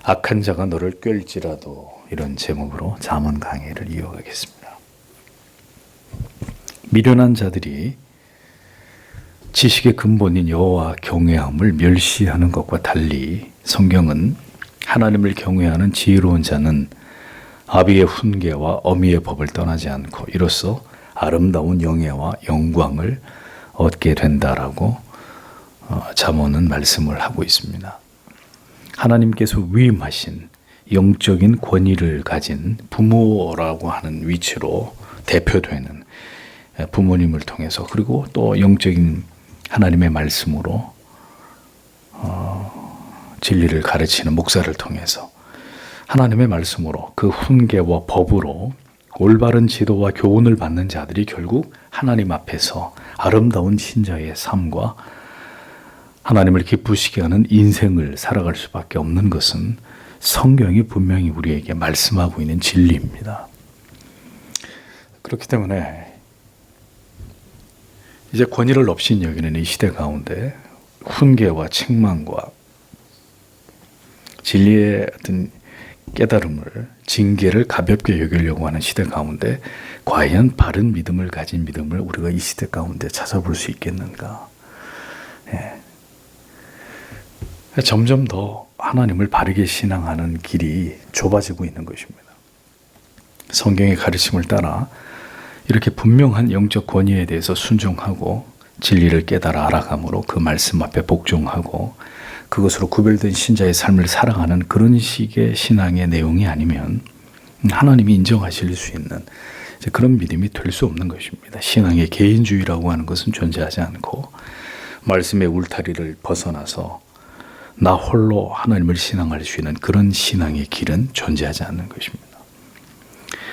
악한 자가 너를 꿰을지라도, 이런 제목으로 잠언 강의를 이어가겠습니다. 미련한 자들이 지식의 근본인 여호와 경외함을 멸시하는 것과 달리 성경은 하나님을 경외하는 지혜로운 자는 아비의 훈계와 어미의 법을 떠나지 않고 이로써 아름다운 영예와 영광을 얻게 된다라고 잠언은 말씀을 하고 있습니다. 하나님께서 위임하신 영적인 권위를 가진 부모라고 하는 위치로 대표되는 부모님을 통해서, 그리고 또 영적인 하나님의 말씀으로 진리를 가르치는 목사를 통해서 하나님의 말씀으로 그 훈계와 법으로 올바른 지도와 교훈을 받는 자들이 결국 하나님 앞에서 아름다운 신자의 삶과 하나님을 기쁘시게 하는 인생을 살아갈 수밖에 없는 것은 성경이 분명히 우리에게 말씀하고 있는 진리입니다. 그렇기 때문에 이제 권위를 없인 여기는 이 시대 가운데 훈계와 책망과 진리의 어떤 깨달음을, 징계를 가볍게 여기려고 하는 시대 가운데 과연 바른 믿음을 가진 믿음을 우리가 이 시대 가운데 찾아볼 수 있겠는가? 점점 더 하나님을 바르게 신앙하는 길이 좁아지고 있는 것입니다. 성경의 가르침을 따라 이렇게 분명한 영적 권위에 대해서 순종하고 진리를 깨달아 알아감으로 그 말씀 앞에 복종하고 그것으로 구별된 신자의 삶을 살아가는 그런 식의 신앙의 내용이 아니면 하나님이 인정하실 수 있는 그런 믿음이 될 수 없는 것입니다. 신앙의 개인주의라고 하는 것은 존재하지 않고 말씀의 울타리를 벗어나서 나 홀로 하나님을 신앙할 수 있는 그런 신앙의 길은 존재하지 않는 것입니다.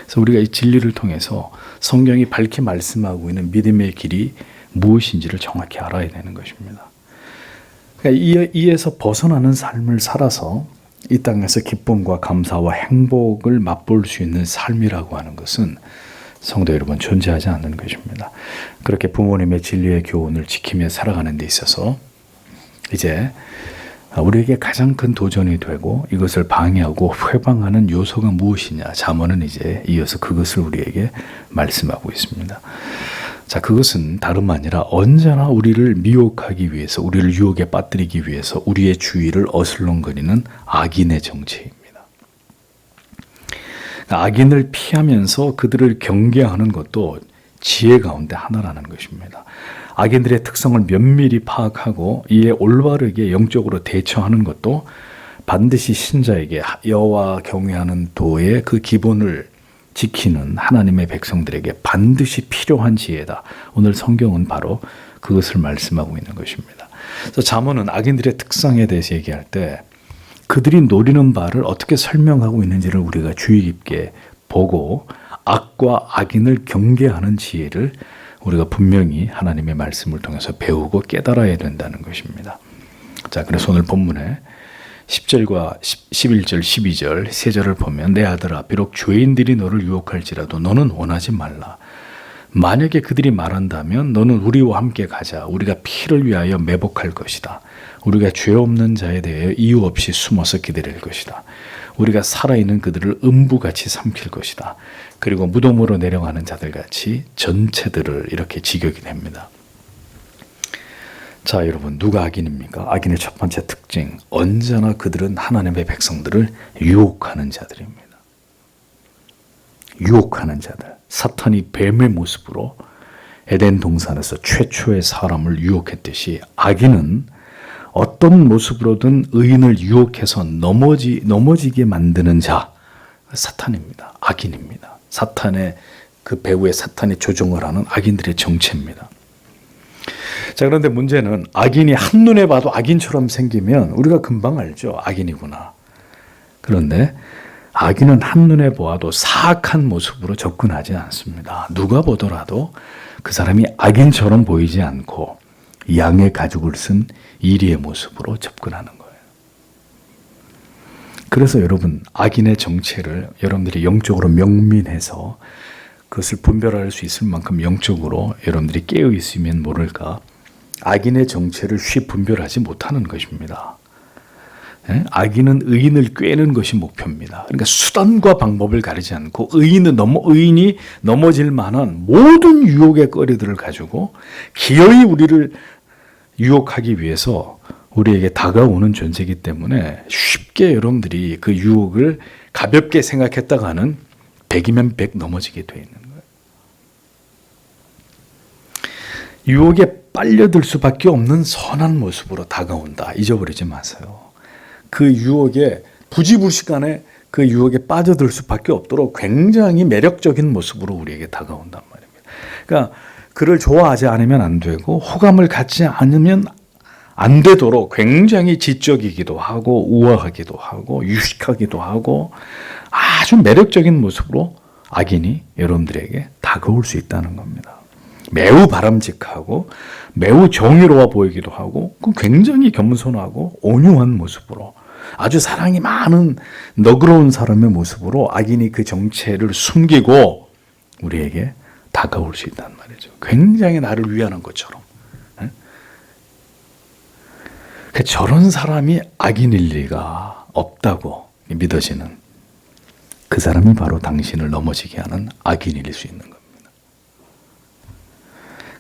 그래서 우리가 이 진리를 통해서 성경이 밝게 말씀하고 있는 믿음의 길이 무엇인지를 정확히 알아야 되는 것입니다. 그러니까 이에서 벗어나는 삶을 살아서 이 땅에서 기쁨과 감사와 행복을 맛볼 수 있는 삶이라고 하는 것은 성도 여러분 존재하지 않는 것입니다. 그렇게 부모님의 진리의 교훈을 지키며 살아가는 데 있어서 이제 우리에게 가장 큰 도전이 되고 이것을 방해하고 회방하는 요소가 무엇이냐, 잠언은 이제 이어서 그것을 우리에게 말씀하고 있습니다. 자, 그것은 다름 아니라 언제나 우리를 미혹하기 위해서, 우리를 유혹에 빠뜨리기 위해서 우리의 주위를 어슬렁거리는 악인의 정체입니다. 악인을 피하면서 그들을 경계하는 것도 지혜 가운데 하나라는 것입니다. 악인들의 특성을 면밀히 파악하고 이에 올바르게 영적으로 대처하는 것도 반드시 신자에게 여호와 경외하는 도의 그 기본을 지키는 하나님의 백성들에게 반드시 필요한 지혜다. 오늘 성경은 바로 그것을 말씀하고 있는 것입니다. 그래서 잠언은 악인들의 특성에 대해서 얘기할 때 그들이 노리는 바를 어떻게 설명하고 있는지를 우리가 주의 깊게 보고 악과 악인을 경계하는 지혜를 우리가 분명히 하나님의 말씀을 통해서 배우고 깨달아야 된다는 것입니다. 자, 그래서 오늘 본문에 10절과 11절, 12절 세 절을 보면 내 아들아 비록 죄인들이 너를 유혹할지라도 너는 원하지 말라. 만약에 그들이 말한다면 너는 우리와 함께 가자. 우리가 피를 위하여 매복할 것이다. 우리가 죄 없는 자에 대해 이유 없이 숨어서 기다릴 것이다. 우리가 살아있는 그들을 음부같이 삼킬 것이다. 그리고 무덤으로 내려가는 자들같이 전체들을 이렇게 직역이 됩니다. 자, 여러분, 누가 악인입니까? 악인의 첫 번째 특징, 언제나 그들은 하나님의 백성들을 유혹하는 자들입니다. 유혹하는 자들. 사탄이 뱀의 모습으로 에덴 동산에서 최초의 사람을 유혹했듯이 악인은 어떤 모습으로든 의인을 유혹해서 넘어지게 만드는 자, 사탄입니다. 악인입니다. 사탄의 그 배후에 사탄이 조종을 하는 악인들의 정체입니다. 자, 그런데 문제는 악인이 한눈에 봐도 악인처럼 생기면 우리가 금방 알죠. 악인이구나. 그런데 악인은 한눈에 보아도 사악한 모습으로 접근하지 않습니다. 누가 보더라도 그 사람이 악인처럼 보이지 않고 양의 가죽을 쓴 이리의 모습으로 접근하는 거예요. 그래서 여러분, 악인의 정체를 여러분들이 영적으로 명민해서 그것을 분별할 수 있을 만큼 영적으로 여러분들이 깨어 있으면 모를까 악인의 정체를 쉽 분별하지 못하는 것입니다. 악인은 의인을 꾀는 것이 목표입니다. 그러니까 수단과 방법을 가리지 않고 의인이 넘어질 만한 모든 유혹의 거리들을 가지고 기어이 우리를 유혹하기 위해서 우리에게 다가오는 존재이기 때문에 쉽게 여러분들이 그 유혹을 가볍게 생각했다가는 100이면 100 넘어지게 되어 있는 거예요. 유혹에 빨려들 수밖에 없는 선한 모습으로 다가온다. 잊어버리지 마세요. 그 유혹에 부지불식간에 그 유혹에 빠져들 수밖에 없도록 굉장히 매력적인 모습으로 우리에게 다가온단 말입니다. 그러니까 그를 좋아하지 않으면 안 되고 호감을 갖지 않으면 안 되도록 굉장히 지적이기도 하고 우아하기도 하고 유식하기도 하고 아주 매력적인 모습으로 악인이 여러분들에게 다가올 수 있다는 겁니다. 매우 바람직하고 매우 정의로워 보이기도 하고 굉장히 겸손하고 온유한 모습으로 아주 사랑이 많은 너그러운 사람의 모습으로 악인이 그 정체를 숨기고 우리에게 다가올 수 있단 말이죠. 굉장히 나를 위하는 것처럼. 저런 사람이 악인일 리가 없다고 믿어지는 그 사람이 바로 당신을 넘어지게 하는 악인일 수 있는 겁니다.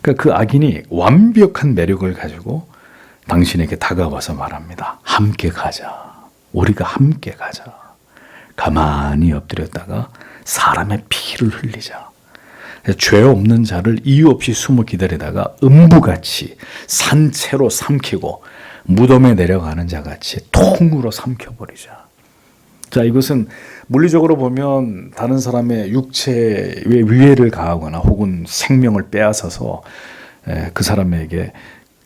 그러니까 그 악인이 완벽한 매력을 가지고 당신에게 다가와서 말합니다. 함께 가자. 우리가 함께 가자. 가만히 엎드렸다가 사람의 피를 흘리자. 죄 없는 자를 이유 없이 숨어 기다리다가 음부같이 산채로 삼키고 무덤에 내려가는 자같이 통으로 삼켜버리자. 자, 이것은 물리적으로 보면 다른 사람의 육체의 위해를 가하거나 혹은 생명을 빼앗아서 그 사람에게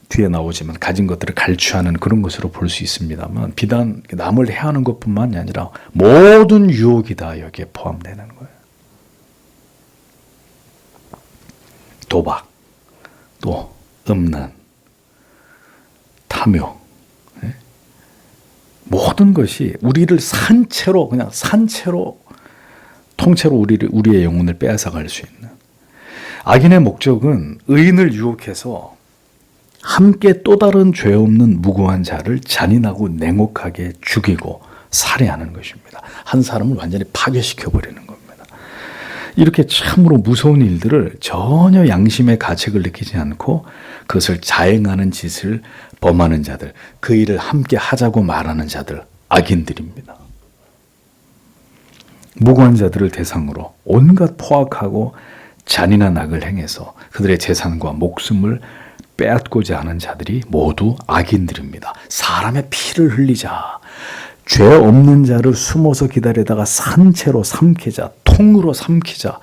뒤에 나오지만 가진 것들을 갈취하는 그런 것으로 볼 수 있습니다만 비단 남을 해하는 것뿐만이 아니라 모든 유혹이 다 여기에 포함되는 거예요. 도박, 또 음란, 탐욕, 모든 것이 우리를 그냥 산채로 통째로 우리의 영혼을 빼앗아갈 수 있는 악인의 목적은 의인을 유혹해서 함께 또 다른 죄 없는 무고한 자를 잔인하고 냉혹하게 죽이고 살해하는 것입니다. 한 사람을 완전히 파괴시켜버리는 겁니다. 이렇게 참으로 무서운 일들을 전혀 양심의 가책을 느끼지 않고 그것을 자행하는 짓을 범하는 자들, 그 일을 함께 하자고 말하는 자들, 악인들입니다. 무고한 자들을 대상으로 온갖 포악하고 잔인한 악을 행해서 그들의 재산과 목숨을 빼앗고자 하는 자들이 모두 악인들입니다. 사람의 피를 흘리자. 죄 없는 자를 숨어서 기다리다가 산채로 삼키자. 통으로 삼키자.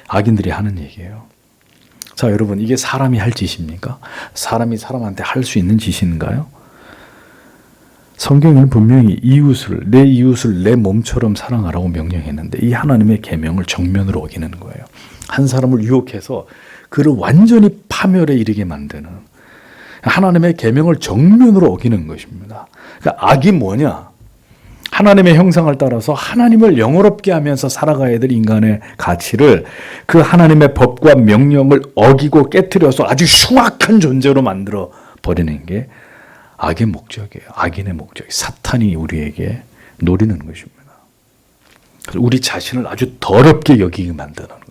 악인들이 하는 얘기예요. 자, 여러분, 이게 사람이 할 짓입니까? 사람이 사람한테 할 수 있는 짓인가요? 성경은 분명히 내 이웃을 내 몸처럼 사랑하라고 명령했는데 이 하나님의 계명을 정면으로 어기는 거예요. 한 사람을 유혹해서 그를 완전히 파멸에 이르게 만드는 하나님의 계명을 정면으로 어기는 것입니다. 그러니까 악이 뭐냐? 하나님의 형상을 따라서 하나님을 영어롭게 하면서 살아가야 될 인간의 가치를 그 하나님의 법과 명령을 어기고 깨트려서 아주 흉악한 존재로 만들어 버리는 게 악의 목적이에요. 악인의 목적. 사탄이 우리에게 노리는 것입니다. 우리 자신을 아주 더럽게 여기게 만드는 거예요.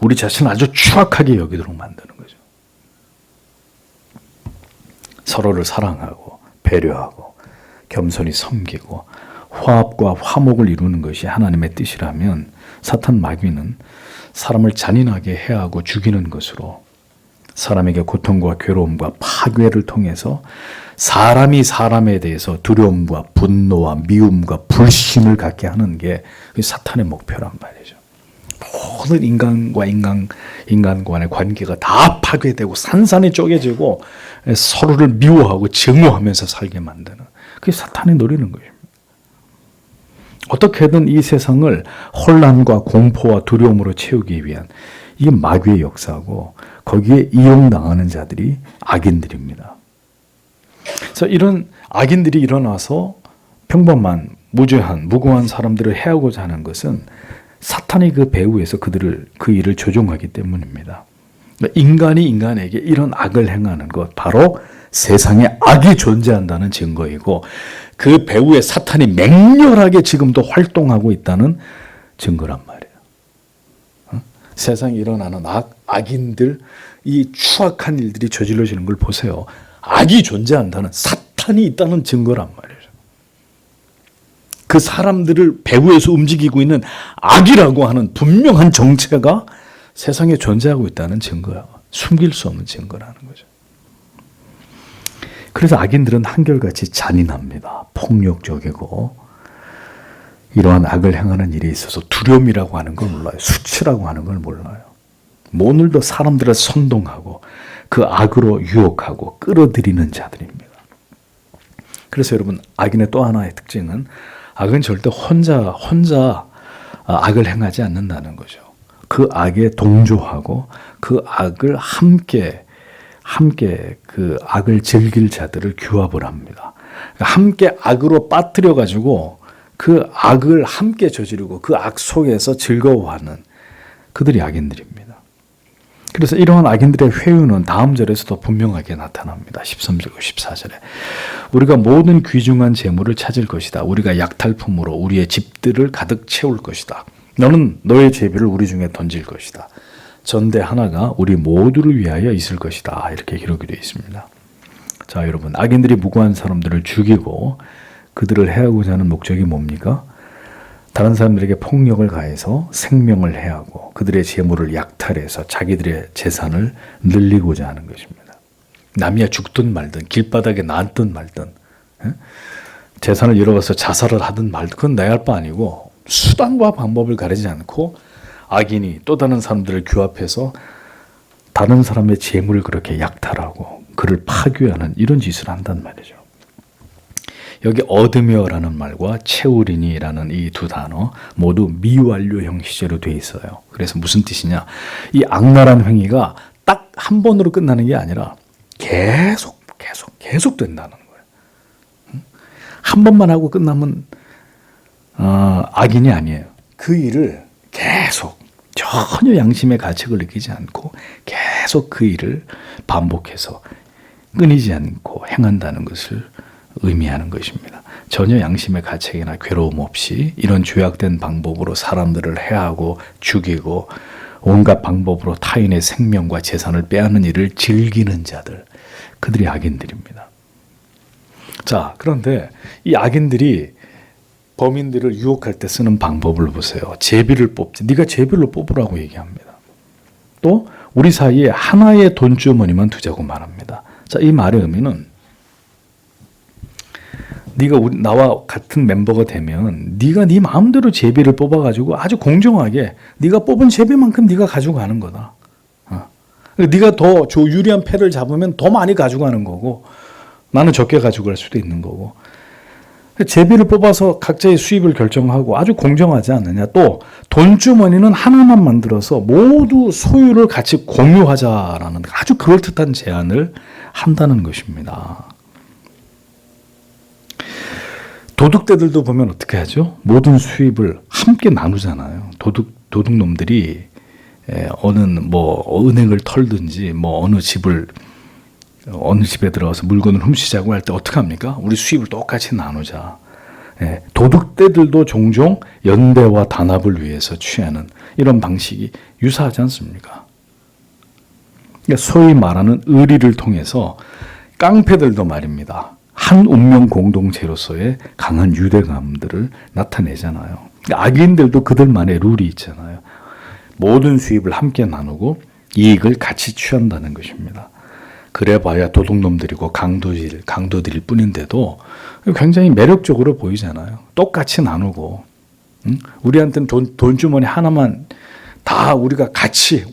우리 자신을 아주 추악하게 여기도록 만드는 거죠. 서로를 사랑하고 배려하고 겸손히 섬기고 화합과 화목을 이루는 것이 하나님의 뜻이라면 사탄 마귀는 사람을 잔인하게 해하고 죽이는 것으로 사람에게 고통과 괴로움과 파괴를 통해서 사람이 사람에 대해서 두려움과 분노와 미움과 불신을 갖게 하는 게 사탄의 목표란 말이죠. 모든 인간과 인간 간의 관계가 다 파괴되고 산산이 쪼개지고 서로를 미워하고 증오하면서 살게 만드는 그게 사탄이 노리는 거예요. 어떻게든 이 세상을 혼란과 공포와 두려움으로 채우기 위한 이게 마귀의 역사고 거기에 이용당하는 자들이 악인들입니다. 그래서 이런 악인들이 일어나서 평범한 무죄한 무고한 사람들을 해하고자 하는 것은 사탄이 그 배후에서 그 일을 조종하기 때문입니다. 인간이 인간에게 이런 악을 행하는 것, 바로 세상에 악이 존재한다는 증거이고 그 배후에 사탄이 맹렬하게 지금도 활동하고 있다는 증거란 말이에요. 세상에 일어나는 악인들, 이 추악한 일들이 저질러지는 걸 보세요. 악이 존재한다는, 사탄이 있다는 증거란 말이에요. 그 사람들을 배후에서 움직이고 있는 악이라고 하는 분명한 정체가 세상에 존재하고 있다는 증거야. 숨길 수 없는 증거라는 거죠. 그래서 악인들은 한결같이 잔인합니다. 폭력적이고 이러한 악을 행하는 일에 있어서 두려움이라고 하는 걸 몰라요. 수치라고 하는 걸 몰라요. 오늘도 사람들을 선동하고 그 악으로 유혹하고 끌어들이는 자들입니다. 그래서 여러분, 악인의 또 하나의 특징은 악은 절대 혼자 악을 행하지 않는다는 거죠. 그 악에 동조하고 그 악을 함께 그 악을 즐길 자들을 규합을 합니다. 함께 악으로 빠뜨려 가지고 그 악을 함께 저지르고 그 악 속에서 즐거워하는 그들이 악인들입니다. 그래서 이러한 악인들의 회유는 다음 절에서도 분명하게 나타납니다. 13절, 14절에 우리가 모든 귀중한 재물을 찾을 것이다. 우리가 약탈품으로 우리의 집들을 가득 채울 것이다. 너는 너의 제비를 우리 중에 던질 것이다. 전대 하나가 우리 모두를 위하여 있을 것이다. 이렇게 기록이 되어 있습니다. 자, 여러분, 악인들이 무고한 사람들을 죽이고 그들을 해하고자 하는 목적이 뭡니까? 다른 사람들에게 폭력을 가해서 생명을 해하고 그들의 재물을 약탈해서 자기들의 재산을 늘리고자 하는 것입니다. 남이야 죽든 말든 길바닥에 놨든 말든 재산을 잃어버려서 자살을 하든 말든 그건 내 할 바 아니고 수단과 방법을 가리지 않고 악인이 또 다른 사람들을 규합해서 다른 사람의 재물을 그렇게 약탈하고 그를 파괴하는 이런 짓을 한단 말이죠. 여기 얻으며라는 말과 채우리니라는 이 두 단어 모두 미완료형 시제로 되어 있어요. 그래서 무슨 뜻이냐? 이 악랄한 행위가 딱 한 번으로 끝나는 게 아니라 계속 된다는 거예요. 한 번만 하고 끝나면 악인이 아니에요. 그 일을 계속 전혀 양심의 가책을 느끼지 않고 계속 그 일을 반복해서 끊이지 않고 행한다는 것을 의미하는 것입니다. 전혀 양심의 가책이나 괴로움 없이 이런 죄악된 방법으로 사람들을 해하고 죽이고 온갖 방법으로 타인의 생명과 재산을 빼앗는 일을 즐기는 자들, 그들이 악인들입니다. 자, 그런데 이 악인들이 범인들을 유혹할 때 쓰는 방법을 보세요. 제비를 뽑지. 네가 제비를 뽑으라고 얘기합니다. 또 우리 사이에 하나의 돈주머니만 두자고 말합니다. 자, 이 말의 의미는 네가 나와 같은 mem버가 되면 네가 네 마음대로 제비를 뽑아가지고 아주 공정하게 네가 뽑은 제비만큼 네가 가져가는 거다. 네가 더 유리한 패를 잡으면 더 많이 가져가는 거고 나는 적게 가져갈 수도 있는 거고 제비를 뽑아서 각자의 수입을 결정하고 아주 공정하지 않느냐. 또 돈주머니는 하나만 만들어서 모두 소유를 같이 공유하자라는 아주 그럴듯한 제안을 한다는 것입니다. 도둑떼들도 보면 어떻게 하죠? 모든 수입을 함께 나누잖아요. 도둑놈들이 어느 은행을 털든지 어느 집에 들어가서 물건을 훔치자고 할 때 어떻게 합니까? 우리 수입을 똑같이 나누자. 도둑떼들도 종종 연대와 단합을 위해서 취하는 이런 방식이 유사하지 않습니까? 그러니까 소위 말하는 의리를 통해서 깡패들도 말입니다. 한 운명 공동체로서의 강한 유대감들을 나타내잖아요. 그러니까 악인들도 그들만의 룰이 있잖아요. 모든 수입을 함께 나누고 이익을 같이 취한다는 것입니다. 그래봐야 도둑놈들이고 강도들일 뿐인데도 굉장히 매력적으로 보이잖아요. 똑같이 나누고, 우리한테는 돈주머니 하나만 다 우리가 같이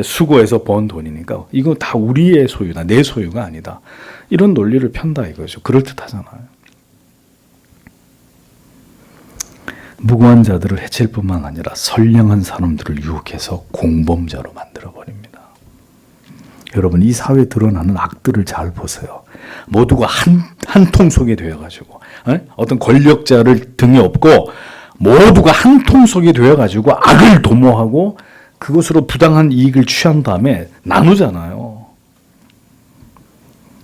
수고해서 번 돈이니까 이거 다 우리의 소유다, 내 소유가 아니다. 이런 논리를 편다 이거죠. 그럴듯하잖아요. 무고한 자들을 해칠 뿐만 아니라 선량한 사람들을 유혹해서 공범자로 만들어버립니다. 여러분, 이 사회에 드러나는 악들을 잘 보세요. 모두가 한 통속이 되어가지고 어떤 권력자를 등에 업고 모두가 한 통속이 되어가지고 악을 도모하고 그것으로 부당한 이익을 취한 다음에 나누잖아요.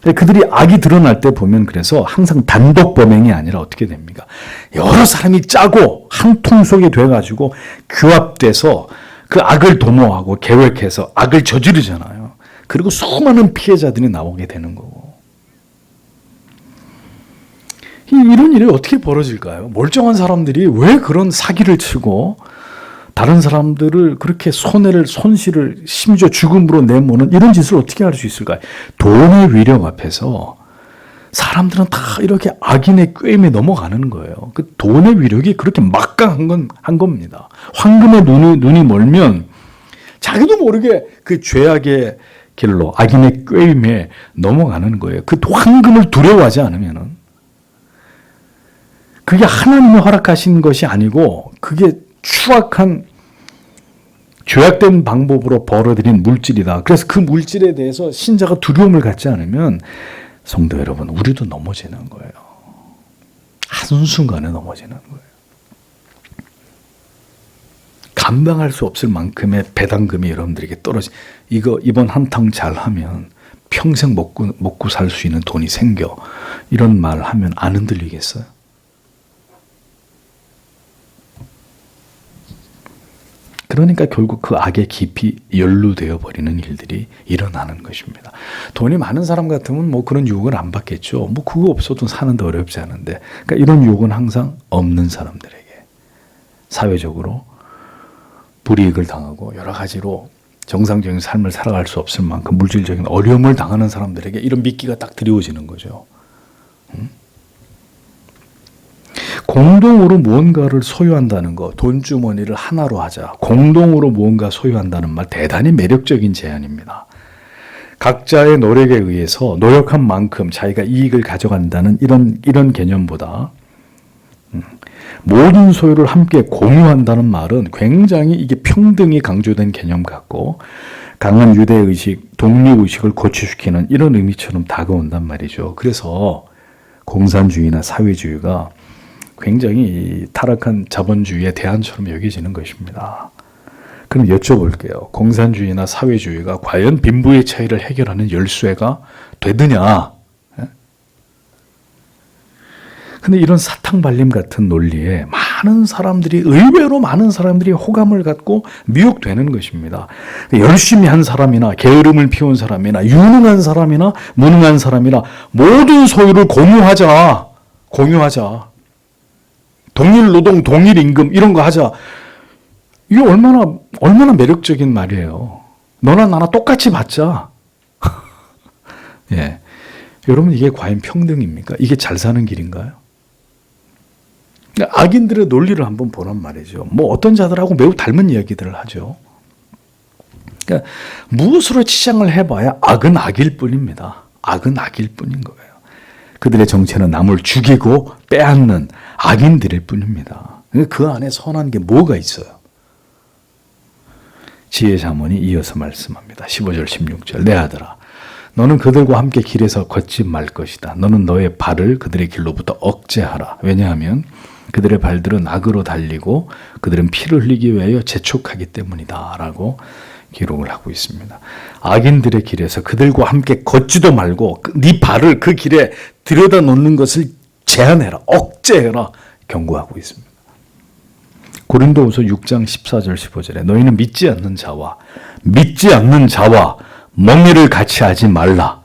그들이 악이 드러날 때 보면 그래서 항상 단독 범행이 아니라 어떻게 됩니까? 여러 사람이 짜고 한 통 속에 돼가지고 규합돼서 그 악을 도모하고 계획해서 악을 저지르잖아요. 그리고 수많은 피해자들이 나오게 되는 거고. 이런 일이 어떻게 벌어질까요? 멀쩡한 사람들이 왜 그런 사기를 치고 다른 사람들을 그렇게 손실을 심지어 죽음으로 내모는 이런 짓을 어떻게 할 수 있을까요? 돈의 위력 앞에서 사람들은 다 이렇게 악인의 꾀임에 넘어가는 거예요. 그 돈의 위력이 그렇게 막강한 한 겁니다. 황금의 눈이 멀면 자기도 모르게 그 죄악의 길로 악인의 꾀임에 넘어가는 거예요. 그 황금을 두려워하지 않으면은 그게 하나님이 허락하신 것이 아니고 그게 추악한 죄악된 방법으로 벌어들인 물질이다. 그래서 그 물질에 대해서 신자가 두려움을 갖지 않으면 성도 여러분, 우리도 넘어지는 거예요. 한순간에 넘어지는 거예요. 감당할 수 없을 만큼의 배당금이 여러분들에게 이번 한탕 잘하면 평생 먹고 살 수 있는 돈이 생겨. 이런 말 하면 안 흔들리겠어요? 그러니까 결국 그 악에 깊이 연루되어 버리는 일들이 일어나는 것입니다. 돈이 많은 사람 같으면 뭐 그런 유혹을 안 받겠죠. 뭐 그거 없어도 사는데 어렵지 않은데. 그러니까 이런 유혹은 항상 없는 사람들에게 사회적으로 불이익을 당하고 여러 가지로 정상적인 삶을 살아갈 수 없을 만큼 물질적인 어려움을 당하는 사람들에게 이런 미끼가 딱 드리워지는 거죠. 공동으로 무언가를 소유한다는 거, 돈주머니를 하나로 하자. 공동으로 무언가 소유한다는 말 대단히 매력적인 제안입니다. 각자의 노력에 의해서 노력한 만큼 자기가 이익을 가져간다는 이런 개념보다 모든 소유를 함께 공유한다는 말은 굉장히 이게 평등이 강조된 개념 같고 강한 유대의식, 독립의식을 고취시키는 이런 의미처럼 다가온단 말이죠. 그래서 공산주의나 사회주의가 굉장히 타락한 자본주의의 대안처럼 여겨지는 것입니다. 그럼 여쭤볼게요. 공산주의나 사회주의가 과연 빈부의 차이를 해결하는 열쇠가 되느냐? 근데 이런 사탕발림 같은 논리에 의외로 많은 사람들이 호감을 갖고 미혹되는 것입니다. 열심히 한 사람이나 게으름을 피운 사람이나 유능한 사람이나 무능한 사람이나 모든 소유를 공유하자. 동일 노동, 동일 임금 이런 거 하자. 이게 얼마나 매력적인 말이에요. 너나 나나 똑같이 받자. 예. 여러분 이게 과연 평등입니까? 이게 잘 사는 길인가요? 악인들의 논리를 한번 보란 말이죠. 뭐 어떤 자들하고 매우 닮은 이야기들을 하죠. 그러니까 무엇으로 치장을 해봐야 악은 악일 뿐입니다. 악은 악일 뿐인 거예요. 그들의 정체는 남을 죽이고 빼앗는 악인들일 뿐입니다. 그 안에 선한 게 뭐가 있어요? 지혜자문이 이어서 말씀합니다. 15절 16절 내 아들아 너는 그들과 함께 길에서 걷지 말 것이다. 너는 너의 발을 그들의 길로부터 억제하라. 왜냐하면 그들의 발들은 악으로 달리고 그들은 피를 흘리기 위하여 재촉하기 때문이다. 라고 기록을 하고 있습니다. 악인들의 길에서 그들과 함께 걷지도 말고 네 발을 그 길에 들여다 놓는 것을 제한해라. 억제해라. 경고하고 있습니다. 고린도후서 6장 14절 15절에 너희는 믿지 않는 자와 멍에를 같이 하지 말라.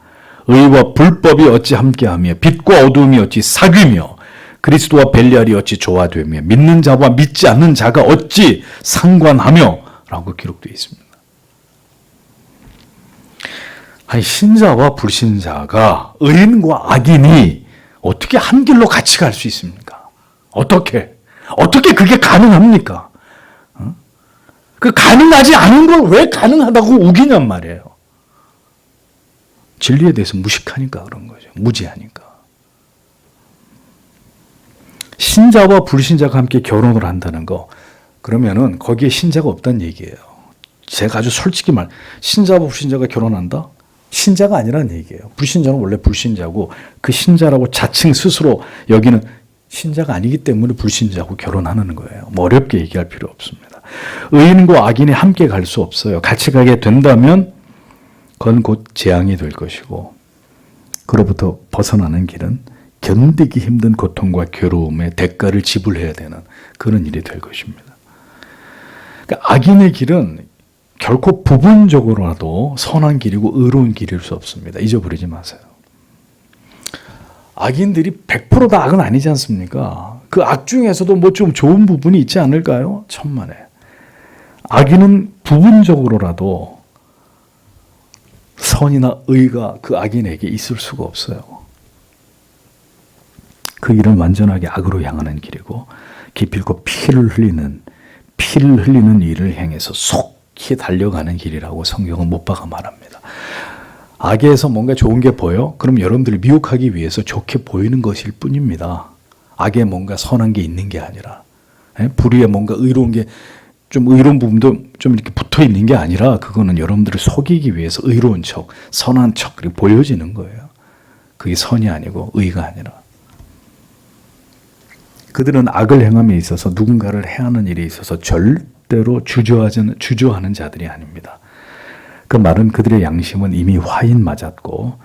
의와 불법이 어찌 함께하며 빛과 어두움이 어찌 사귀며 그리스도와 벨리알이 어찌 조화되며 믿는 자와 믿지 않는 자가 어찌 상관하며 라고 기록되어 있습니다. 아니, 신자와 불신자가 의인과 악인이 어떻게 한 길로 같이 갈 수 있습니까? 어떻게 그게 가능합니까? 그 가능하지 않은 걸 왜 가능하다고 우기냔 말이에요. 진리에 대해서 무식하니까 그런 거죠. 무지하니까. 신자와 불신자가 함께 결혼을 한다는 거, 그러면은 거기에 신자가 없다는 얘기예요. 제가 아주 솔직히 신자와 불신자가 결혼한다? 신자가 아니라는 얘기예요. 불신자는 원래 불신자고 그 신자라고 자칭 스스로 여기는 신자가 아니기 때문에 불신자하고 결혼하는 거예요. 뭐 어렵게 얘기할 필요 없습니다. 의인과 악인이 함께 갈 수 없어요. 같이 가게 된다면 그건 곧 재앙이 될 것이고 그로부터 벗어나는 길은 견디기 힘든 고통과 괴로움의 대가를 지불해야 되는 그런 일이 될 것입니다. 그러니까 악인의 길은 결코 부분적으로라도 선한 길이고 의로운 길일 수 없습니다. 잊어버리지 마세요. 악인들이 100%다 악은 아니지 않습니까? 그 악 중에서도 뭐 좀 좋은 부분이 있지 않을까요? 천만에. 악인은 부분적으로라도 선이나 의가 그 악인에게 있을 수가 없어요. 그 길은 완전하게 악으로 향하는 길이고 기필코 피를 흘리는 일을 향해서 속히 달려가는 길이라고 성경은 못 박아 말합니다. 악에서 뭔가 좋은 게 보여? 그럼 여러분들을 미혹하기 위해서 좋게 보이는 것일 뿐입니다. 악에 뭔가 선한 게 있는 게 아니라 불의에 뭔가 의로운 게 좀 의로운 부분도 좀 이렇게 붙어 있는 게 아니라 그거는 여러분들을 속이기 위해서 의로운 척, 선한 척 그렇게 보여지는 거예요. 그게 선이 아니고 의가 아니라. 그들은 악을 행함에 있어서 누군가를 해하는 일에 있어서 절대로 주저하는 자들이 아닙니다. 그 말은 그들의 양심은 이미 화인 맞았고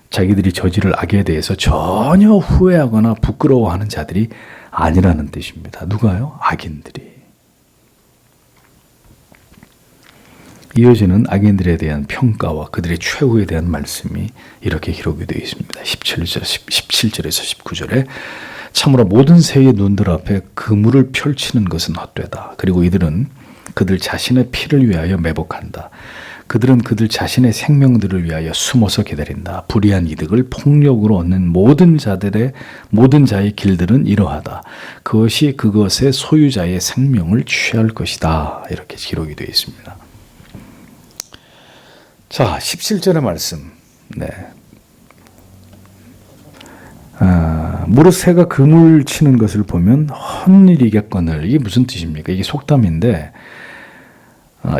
자기들이 저지를 악에 대해서 전혀 후회하거나 부끄러워하는 자들이 아니라는 뜻입니다. 누가요? 악인들이. 이어지는 악인들에 대한 평가와 그들의 최후에 대한 말씀이 이렇게 기록이 되어 있습니다. 17절에서 19절에 참으로 모든 새의 눈들 앞에 그물을 펼치는 것은 헛되다. 그리고 이들은 그들 자신의 피를 위하여 매복한다. 그들은 그들 자신의 생명들을 위하여 숨어서 기다린다. 불의한 이득을 폭력으로 얻는 모든 자의 길들은 이러하다. 그것이 그것의 소유자의 생명을 취할 것이다. 이렇게 기록이 되어 있습니다. 자, 17절의 말씀. 네. 무릇 새가 그물 치는 것을 보면 헛일이겠거늘. 이게 무슨 뜻입니까? 이게 속담인데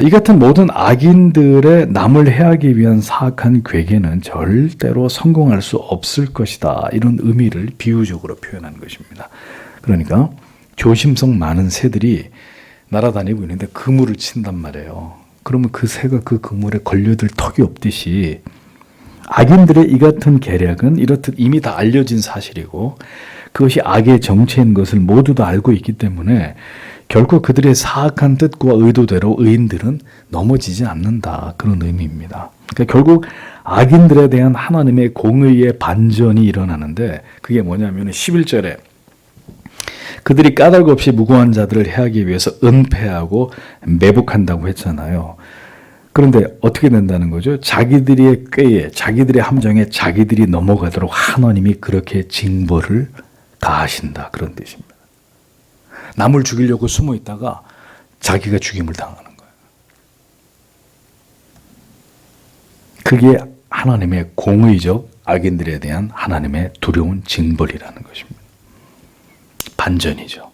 이 같은 모든 악인들의 남을 해하기 위한 사악한 괴계는 절대로 성공할 수 없을 것이다. 이런 의미를 비유적으로 표현한 것입니다. 그러니까 조심성 많은 새들이 날아다니고 있는데 그물을 친단 말이에요. 그러면 그 새가 그 그물에 걸려들 턱이 없듯이 악인들의 이 같은 계략은 이렇듯 이미 다 알려진 사실이고 그것이 악의 정체인 것을 모두 다 알고 있기 때문에 결코 그들의 사악한 뜻과 의도대로 의인들은 넘어지지 않는다. 그런 의미입니다. 그러니까 결국 악인들에 대한 하나님의 공의의 반전이 일어나는데 그게 뭐냐면 11절에 그들이 까닭 없이 무고한 자들을 해하기 위해서 은폐하고 매복한다고 했잖아요. 그런데 어떻게 된다는 거죠? 자기들의 꾀에, 자기들의 함정에 자기들이 넘어가도록 하나님이 그렇게 징벌을 가하신다. 그런 뜻입니다. 남을 죽이려고 숨어 있다가 자기가 죽임을 당하는 거예요. 그게 하나님의 공의적 악인들에 대한 하나님의 두려운 징벌이라는 것입니다. 반전이죠.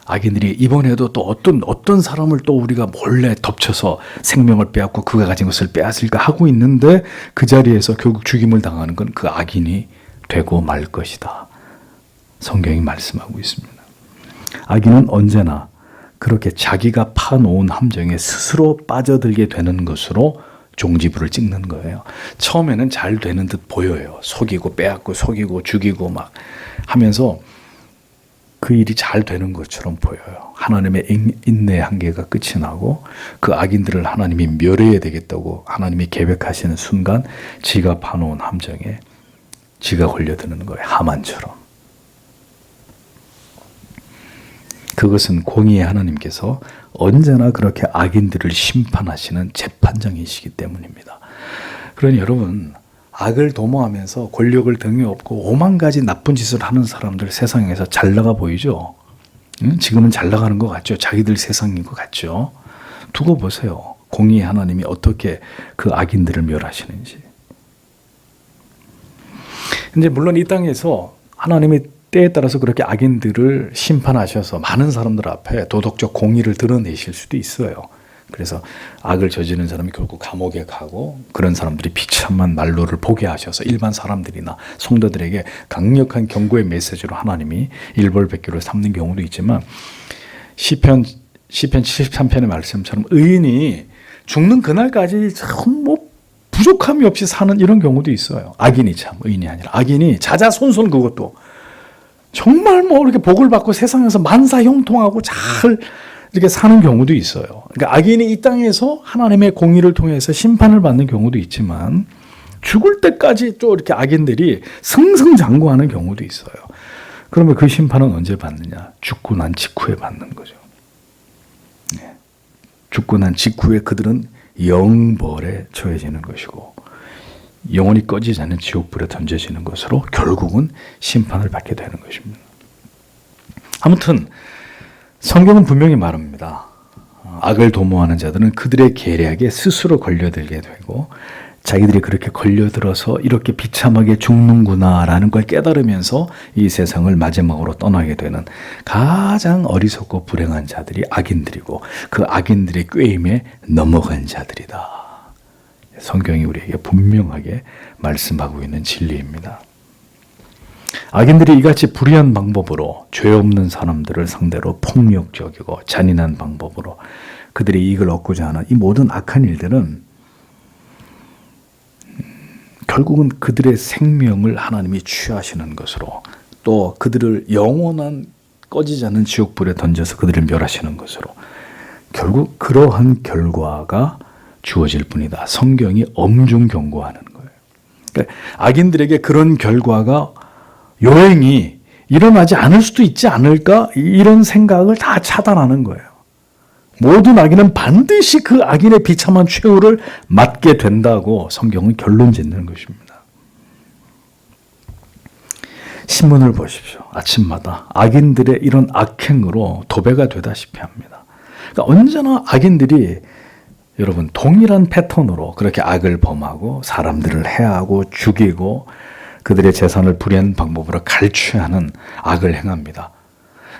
악인들이 이번에도 또 어떤 사람을 또 우리가 몰래 덮쳐서 생명을 빼앗고 그가 가진 것을 빼앗을까 하고 있는데 그 자리에서 결국 죽임을 당하는 건 그 악인이 되고 말 것이다. 성경이 말씀하고 있습니다. 악인은 언제나 그렇게 자기가 파놓은 함정에 스스로 빠져들게 되는 것으로 종지부를 찍는 거예요. 처음에는 잘 되는 듯 보여요. 속이고 빼앗고 속이고 죽이고 막 하면서 그 일이 잘 되는 것처럼 보여요. 하나님의 인내의 한계가 끝이 나고 그 악인들을 하나님이 멸해야 되겠다고 하나님이 계획하시는 순간 지가 파놓은 함정에 지가 걸려드는 거예요. 하만처럼. 그것은 공의의 하나님께서 언제나 그렇게 악인들을 심판하시는 재판장이시기 때문입니다. 그러니 여러분 악을 도모하면서 권력을 등에 업고 오만 가지 나쁜 짓을 하는 사람들 세상에서 잘 나가 보이죠? 지금은 잘 나가는 것 같죠? 자기들 세상인 것 같죠? 두고 보세요. 공의의 하나님이 어떻게 그 악인들을 멸하시는지. 근데 물론 이 땅에서 하나님이 때에 따라서 그렇게 악인들을 심판하셔서 많은 사람들 앞에 도덕적 공의를 드러내실 수도 있어요. 그래서 악을 저지르는 사람이 결국 감옥에 가고 그런 사람들이 비참한 난로를 보게 하셔서 일반 사람들이나 성도들에게 강력한 경고의 메시지로 하나님이 일벌백계를 삼는 경우도 있지만 시편 73편의 말씀처럼 의인이 죽는 그날까지 참 부족함이 없이 사는 이런 경우도 있어요. 악인이 참 의인이 아니라 악인이 자자손손 그것도 정말 이렇게 복을 받고 세상에서 만사형통하고 잘 이렇게 사는 경우도 있어요. 그러니까 악인이 이 땅에서 하나님의 공의를 통해서 심판을 받는 경우도 있지만 죽을 때까지 또 이렇게 악인들이 승승장구하는 경우도 있어요. 그러면 그 심판은 언제 받느냐? 죽고 난 직후에 받는 거죠. 네. 죽고 난 직후에 그들은 영벌에 처해지는 것이고 영원히 꺼지지 않는 지옥불에 던져지는 것으로 결국은 심판을 받게 되는 것입니다. 아무튼 성경은 분명히 말합니다. 악을 도모하는 자들은 그들의 계략에 스스로 걸려들게 되고 자기들이 그렇게 걸려들어서 이렇게 비참하게 죽는구나라는 걸 깨달으면서 이 세상을 마지막으로 떠나게 되는 가장 어리석고 불행한 자들이 악인들이고 그 악인들의 꾀임에 넘어간 자들이다. 성경이 우리에게 분명하게 말씀하고 있는 진리입니다. 악인들이 이같이 불의한 방법으로 죄 없는 사람들을 상대로 폭력적이고 잔인한 방법으로 그들이 이익을 얻고자 하는 이 모든 악한 일들은 결국은 그들의 생명을 하나님이 취하시는 것으로 또 그들을 영원한 꺼지지 않는 지옥불에 던져서 그들을 멸하시는 것으로 결국 그러한 결과가 주어질 뿐이다. 성경이 엄중 경고하는 거예요. 그러니까 악인들에게 그런 결과가 요행이 일어나지 않을 수도 있지 않을까? 이런 생각을 다 차단하는 거예요. 모든 악인은 반드시 그 악인의 비참한 최후를 맞게 된다고 성경은 결론 짓는 것입니다. 신문을 보십시오. 아침마다 악인들의 이런 악행으로 도배가 되다시피 합니다. 그러니까 언제나 악인들이 여러분 동일한 패턴으로 그렇게 악을 범하고 사람들을 해하고 죽이고 그들의 재산을 불이한 방법으로 갈취하는 악을 행합니다.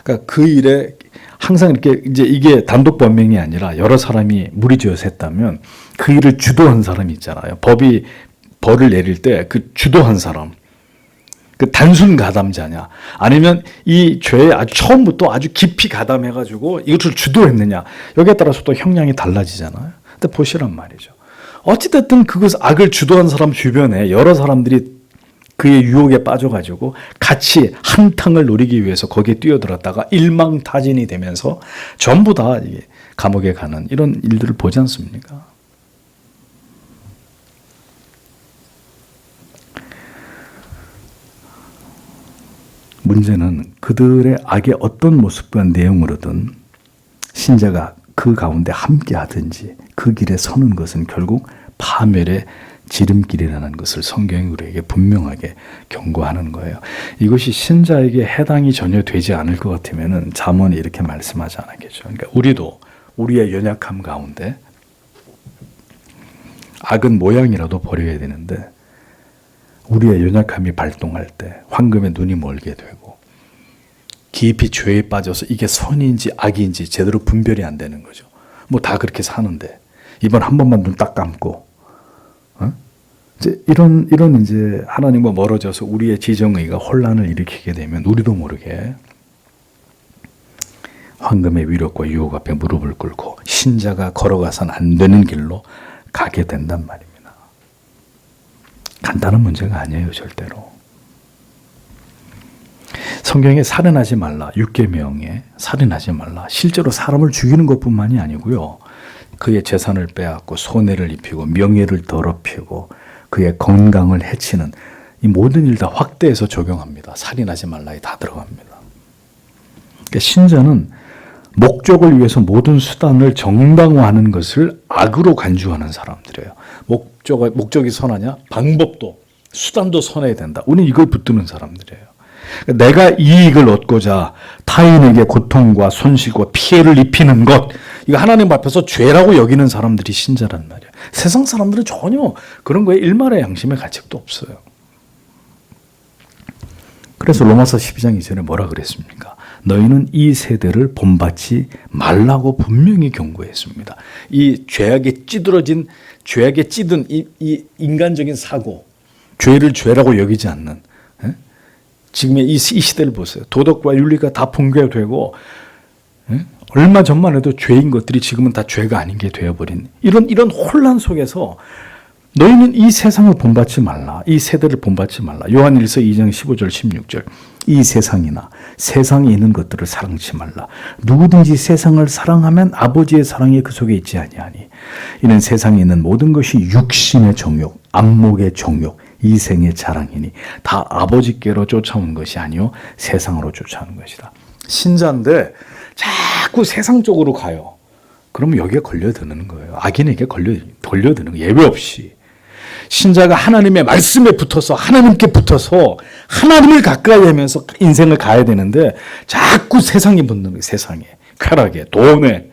그러니까 그 일에 항상 이렇게 이제 이게 단독 범행이 아니라 여러 사람이 무리지어서 했다면 그 일을 주도한 사람이 있잖아요. 법이 벌을 내릴 때 그 주도한 사람, 그 단순 가담자냐, 아니면 이 죄에 아주 처음부터 아주 깊이 가담해가지고 이것을 주도했느냐, 여기에 따라서 또 형량이 달라지잖아요. 근데 보시란 말이죠. 어찌됐든 그것을 악을 주도한 사람 주변에 여러 사람들이 그의 유혹에 빠져가지고 같이 한탕을 노리기 위해서 거기에 뛰어들었다가 일망타진이 되면서 전부 다 감옥에 가는 이런 일들을 보지 않습니까? 문제는 그들의 악의 어떤 모습과 내용으로든 신자가 그 가운데 함께 하든지 그 길에 서는 것은 결국 파멸의 지름길이라는 것을 성경이 우리에게 분명하게 경고하는 거예요. 이것이 신자에게 해당이 전혀 되지 않을 것 같으면 잠언이 이렇게 말씀하지 않았겠죠. 그러니까 우리도 우리의 연약함 가운데 악은 모양이라도 버려야 되는데 우리의 연약함이 발동할 때 황금에 눈이 멀게 되고 깊이 죄에 빠져서 이게 선인지 악인지 제대로 분별이 안 되는 거죠. 뭐 다 그렇게 사는데 이번 한 번만 눈 딱 감고 이제 이런 이제 하나님과 멀어져서 우리의 지정의가 혼란을 일으키게 되면 우리도 모르게 황금의 위력과 유혹 앞에 무릎을 꿇고 신자가 걸어가선 안 되는 길로 가게 된단 말입니다. 간단한 문제가 아니에요, 절대로. 성경에 살인하지 말라, 6계명에 살인하지 말라, 실제로 사람을 죽이는 것뿐만이 아니고요. 그의 재산을 빼앗고 손해를 입히고 명예를 더럽히고 그의 건강을 해치는 이 모든 일 다 확대해서 적용합니다. 살인하지 말라에 다 들어갑니다. 그러니까 신자는 목적을 위해서 모든 수단을 정당화하는 것을 악으로 간주하는 사람들이에요. 목적이 선하냐? 방법도 수단도 선해야 된다. 우리는 이걸 붙드는 사람들이에요. 내가 이익을 얻고자 타인에게 고통과 손실과 피해를 입히는 것, 이거 하나님 앞에서 죄라고 여기는 사람들이 신자란 말이에요. 세상 사람들은 전혀 그런 거에 일말의 양심의 가책도 없어요. 그래서 로마서 12장 2절에 뭐라 그랬습니까? 너희는 이 세대를 본받지 말라고 분명히 경고했습니다. 이 죄악에 찌든 이 인간적인 사고, 죄를 죄라고 여기지 않는 지금의 이 시대를 보세요. 도덕과 윤리가 다 붕괴되고 얼마 전만 해도 죄인 것들이 지금은 다 죄가 아닌 게 되어버린 이런 혼란 속에서 너희는 이 세상을 본받지 말라. 이 세대를 본받지 말라. 요한일서 2장 15절 16절 이 세상이나 세상에 있는 것들을 사랑치 말라. 누구든지 세상을 사랑하면 아버지의 사랑이 그 속에 있지 아니하니 이는 세상에 있는 모든 것이 육신의 정욕, 안목의 정욕, 이생의 자랑이니 다 아버지께로 쫓아온 것이 아니요 세상으로 쫓아오는 것이다. 신자인데 자꾸 세상 쪽으로 가요. 그러면 여기에 걸려드는 거예요. 악인에게 걸려드는 거예요. 예외 없이. 신자가 하나님의 말씀에 붙어서 하나님께 붙어서 하나님을 가까이 하면서 인생을 가야 되는데 자꾸 세상에 붙는 거예요. 세상에. 쾌락에, 돈에.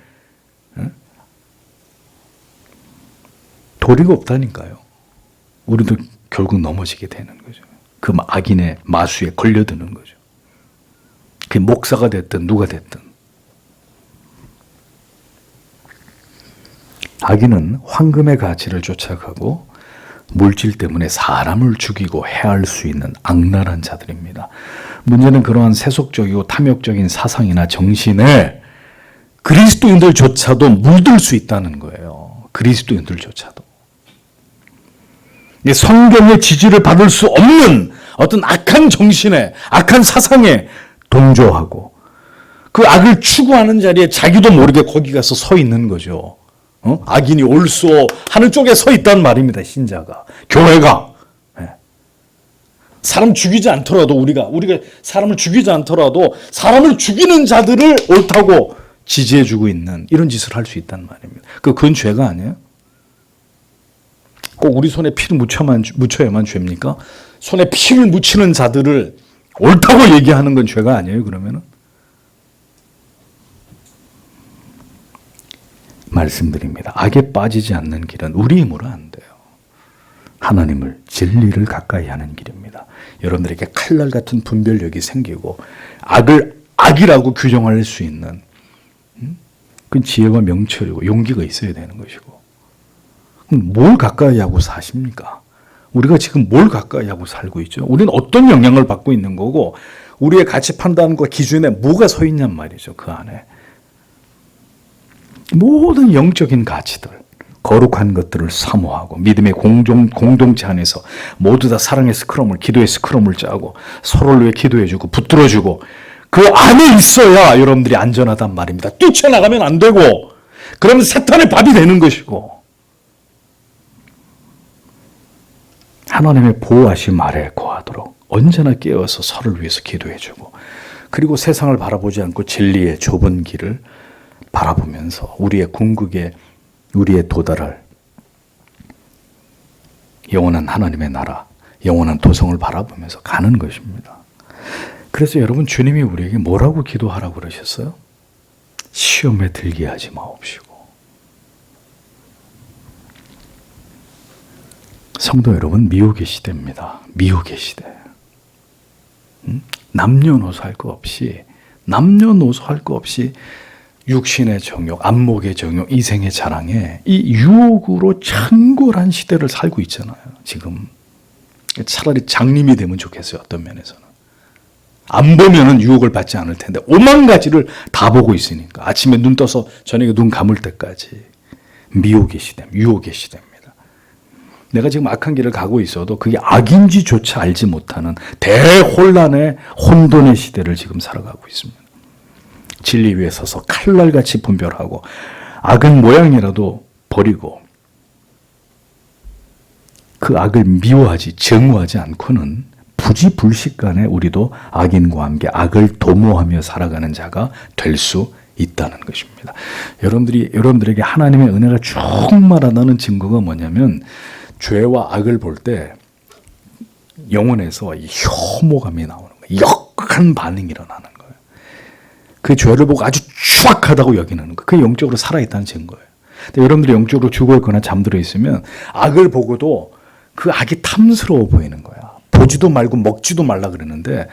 도리가 없다니까요. 우리도 결국 넘어지게 되는 거죠. 그 악인의 마수에 걸려드는 거죠. 그게 목사가 됐든 누가 됐든. 악인은 황금의 가치를 쫓아가고 물질 때문에 사람을 죽이고 해할 수 있는 악랄한 자들입니다. 문제는 그러한 세속적이고 탐욕적인 사상이나 정신에 그리스도인들조차도 물들 수 있다는 거예요. 그리스도인들조차도. 성경의 지지를 받을 수 없는 어떤 악한 정신에, 악한 사상에 동조하고 그 악을 추구하는 자리에 자기도 모르게 거기 가서 서 있는 거죠. 악인이 옳소 하는 쪽에 서 있단 말입니다. 신자가. 교회가. 사람 죽이지 않더라도 우리가 사람을 죽이지 않더라도 사람을 죽이는 자들을 옳다고 지지해주고 있는 이런 짓을 할 수 있단 말입니다. 그건 죄가 아니에요? 꼭 우리 손에 피를 묻혀야만 죄입니까? 손에 피를 묻히는 자들을 옳다고 얘기하는 건 죄가 아니에요, 그러면은? 말씀드립니다. 악에 빠지지 않는 길은 우리 힘으로 안 돼요. 하나님을, 진리를 가까이 하는 길입니다. 여러분들에게 칼날 같은 분별력이 생기고 악을 악이라고 규정할 수 있는 그 지혜와 명철이고 용기가 있어야 되는 것이고 뭘 가까이 하고 사십니까? 우리가 지금 뭘 가까이 하고 살고 있죠? 우리는 어떤 영향을 받고 있는 거고 우리의 가치 판단과 기준에 뭐가 서 있냔 말이죠. 그 안에. 모든 영적인 가치들, 거룩한 것들을 사모하고 믿음의 공동체 안에서 모두 다 사랑의 스크럼을, 기도의 스크럼을 짜고 서로를 위해 기도해주고 붙들어주고 그 안에 있어야 여러분들이 안전하단 말입니다. 뛰쳐나가면 안 되고 그러면 사탄의 밥이 되는 것이고 하나님의 보호하심 아래에 거하도록 언제나 깨어서 서로를 위해서 기도해주고 그리고 세상을 바라보지 않고 진리의 좁은 길을 바라보면서 우리의 궁극에 우리의 도달할 영원한 하나님의 나라, 영원한 도성을 바라보면서 가는 것입니다. 그래서 여러분 주님이 우리에게 뭐라고 기도하라고 그러셨어요? 시험에 들게 하지 마옵시고. 성도 여러분, 미혹의 시대입니다. 미혹의 시대. 남녀노소 할 거 없이 육신의 정욕, 안목의 정욕, 이생의 자랑에 이 유혹으로 창궐한 시대를 살고 있잖아요. 지금 차라리 장님이 되면 좋겠어요. 어떤 면에서는. 안 보면은 유혹을 받지 않을 텐데 오만 가지를 다 보고 있으니까 아침에 눈 떠서 저녁에 눈 감을 때까지 미혹의 시대, 유혹의 시대입니다. 내가 지금 악한 길을 가고 있어도 그게 악인지조차 알지 못하는 대혼란의 혼돈의 시대를 지금 살아가고 있습니다. 진리 위에 서서 칼날같이 분별하고 악은 모양이라도 버리고 그 악을 미워하지 증오하지 않고는 부지불식간에 우리도 악인과 함께 악을 도모하며 살아가는 자가 될 수 있다는 것입니다. 여러분들에게 하나님의 은혜가 충만하다는 증거가 뭐냐면 죄와 악을 볼 때 영혼에서 이 혐오감이 나오는 거예요. 역한 반응이 일어나는 거예요. 그 죄를 보고 아주 추악하다고 여기는 거예요. 그게 영적으로 살아있다는 증거예요. 근데 여러분들이 영적으로 죽어있거나 잠들어 있으면 악을 보고도 그 악이 탐스러워 보이는 거야. 보지도 말고 먹지도 말라 그러는데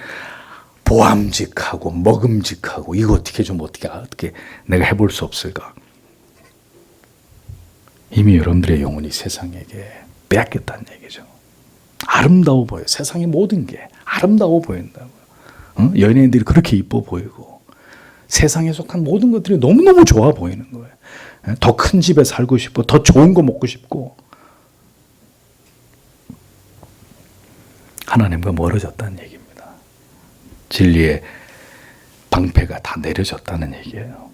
보암직하고 먹음직하고 이거 어떻게 내가 해볼 수 없을까? 이미 여러분들의 영혼이 세상에게 빼앗겼다는 얘기죠. 아름다워 보여. 세상의 모든 게 아름다워 보인다고요. 연예인들이 그렇게 이뻐 보이고 세상에 속한 모든 것들이 너무너무 좋아 보이는 거예요. 더 큰 집에 살고 싶고 더 좋은 거 먹고 싶고 하나님과 멀어졌다는 얘기입니다. 진리의 방패가 다 내려졌다는 얘기예요.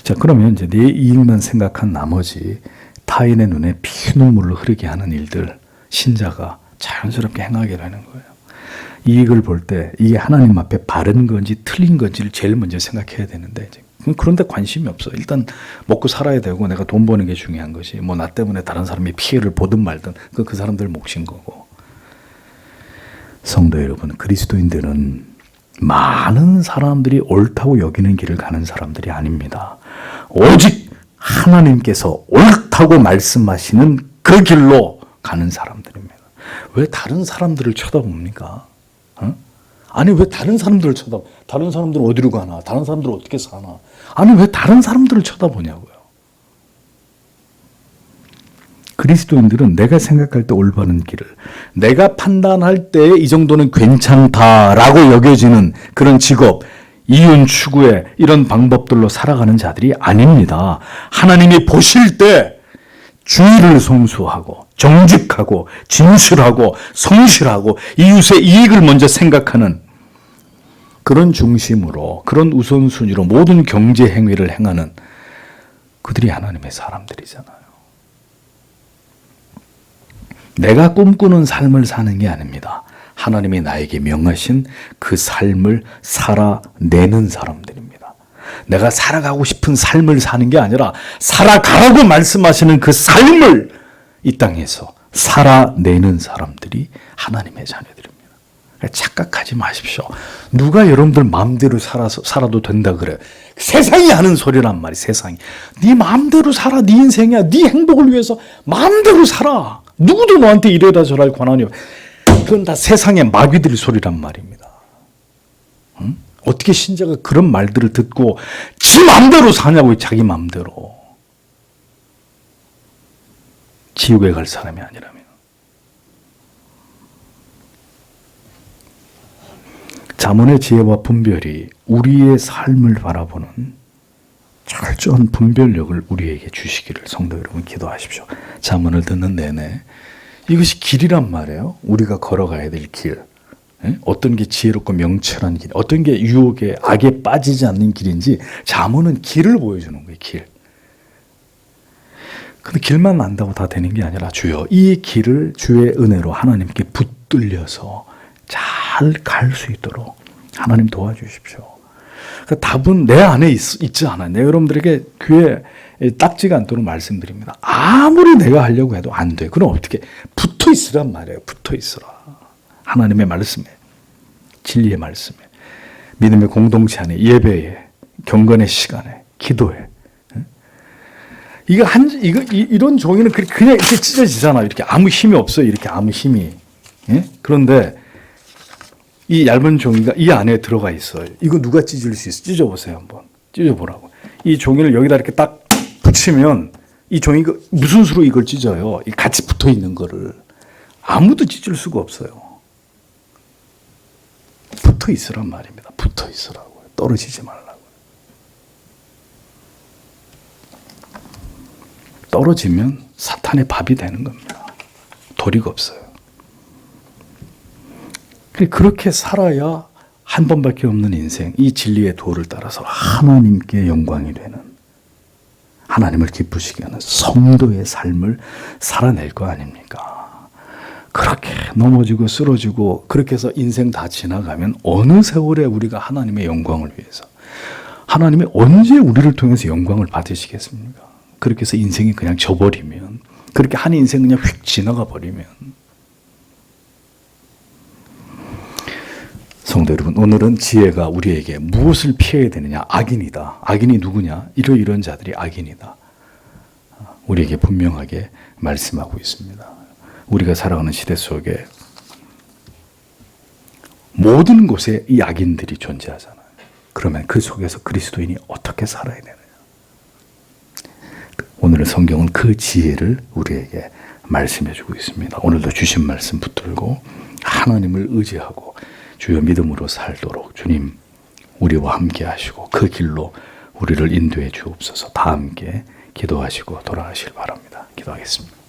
자, 그러면 이제 내 이익만 생각한 나머지 타인의 눈에 피눈물로 흐르게 하는 일들 신자가 자연스럽게 행하게 되는 거예요. 이익을 볼 때 이게 하나님 앞에 바른 건지 틀린 건지를 제일 먼저 생각해야 되는데 그런데 관심이 없어. 일단 먹고 살아야 되고 내가 돈 버는 게 중요한 것이 뭐 나 때문에 다른 사람이 피해를 보든 말든 그 사람들 몫인 거고. 성도 여러분, 그리스도인들은 많은 사람들이 옳다고 여기는 길을 가는 사람들이 아닙니다. 오직 하나님께서 옳다고 말씀하시는 그 길로 가는 사람들입니다. 왜 다른 사람들을 쳐다봅니까? 아니 왜 다른 사람들을 다른 사람들은 어디로 가나? 다른 사람들은 어떻게 사나? 아니 왜 다른 사람들을 쳐다보냐고요. 그리스도인들은 내가 생각할 때 올바른 길을, 내가 판단할 때 이 정도는 괜찮다라고 여겨지는 그런 직업, 이윤 추구의 이런 방법들로 살아가는 자들이 아닙니다. 하나님이 보실 때 주의를 성수하고 정직하고 진실하고 성실하고 이웃의 이익을 먼저 생각하는 그런 중심으로, 그런 우선순위로 모든 경제 행위를 행하는 그들이 하나님의 사람들이잖아요. 내가 꿈꾸는 삶을 사는 게 아닙니다. 하나님이 나에게 명하신 그 삶을 살아내는 사람들입니다. 내가 살아가고 싶은 삶을 사는 게 아니라 살아가라고 말씀하시는 그 삶을 이 땅에서 살아내는 사람들이 하나님의 자녀들입니다. 착각하지 마십시오. 누가 여러분들 마음대로 살아도 된다 그래요. 세상이 하는 소리란 말이에요. 세상이. 네 마음대로 살아. 네 인생이야. 네 행복을 위해서 마음대로 살아. 누구도 너한테 이래라 저랄 권한이 없어. 그건 다 세상의 마귀들 소리란 말입니다. 응? 어떻게 신자가 그런 말들을 듣고 지 마음대로 사냐고. 자기 마음대로. 지옥에 갈 사람이 아니라면. 잠언의 지혜와 분별이 우리의 삶을 바라보는 철저한 분별력을 우리에게 주시기를 성도 여러분 기도하십시오. 잠언을 듣는 내내 이것이 길이란 말이에요. 우리가 걸어가야 될 길. 어떤 게 지혜롭고 명철한 길, 어떤 게 유혹에 악에 빠지지 않는 길인지 잠언은 길을 보여주는 거예요. 길. 근데 길만 안다고 다 되는 게 아니라 주여 이 길을 주의 은혜로 하나님께 붙들려서 잘 갈 수 있도록 하나님 도와주십시오. 그러니까 답은 내 안에 있지 않아요. 내가 여러분들에게 귀에 딱지가 않도록 말씀드립니다. 아무리 내가 하려고 해도 안 돼. 그럼 어떻게? 붙어 있으란 말이에요. 붙어 있으라. 하나님의 말씀에, 진리의 말씀에, 믿음의 공동체 안에, 예배에, 경건의 시간에, 기도에. 이런 종이는 그냥 이렇게 찢어지잖아요. 이렇게 아무 힘이 없어요. 이렇게 아무 힘이. 그런데 이 얇은 종이가 이 안에 들어가 있어요. 이거 누가 찢을 수 있어요? 찢어보세요. 한번. 찢어보라고. 이 종이를 여기다 이렇게 딱 붙이면 이 종이가 무슨 수로 이걸 찢어요? 같이 붙어 있는 거를. 아무도 찢을 수가 없어요. 붙어 있으란 말입니다. 붙어 있으라고요. 떨어지지 말라고요. 떨어지면 사탄의 밥이 되는 겁니다. 도리가 없어요. 그렇게 살아야 한 번밖에 없는 인생, 이 진리의 도를 따라서 하나님께 영광이 되는, 하나님을 기쁘시게 하는 성도의 삶을 살아낼 거 아닙니까? 그렇게 넘어지고 쓰러지고 그렇게 해서 인생 다 지나가면 어느 세월에 우리가 하나님의 영광을 위해서, 하나님이 언제 우리를 통해서 영광을 받으시겠습니까? 그렇게 해서 인생이 그냥 져버리면, 그렇게 한 인생 그냥 휙 지나가 버리면. 성도 여러분, 오늘은 지혜가 우리에게 무엇을 피해야 되느냐? 악인이다. 악인이 누구냐? 이런 자들이 악인이다. 우리에게 분명하게 말씀하고 있습니다. 우리가 살아가는 시대 속에 모든 곳에 이 악인들이 존재하잖아요. 그러면 그 속에서 그리스도인이 어떻게 살아야 되느냐. 오늘의 성경은 그 지혜를 우리에게 말씀해 주고 있습니다. 오늘도 주신 말씀 붙들고 하나님을 의지하고 주여 믿음으로 살도록 주님 우리와 함께 하시고 그 길로 우리를 인도해 주옵소서. 다 함께 기도하시고 돌아가시길 바랍니다. 기도하겠습니다.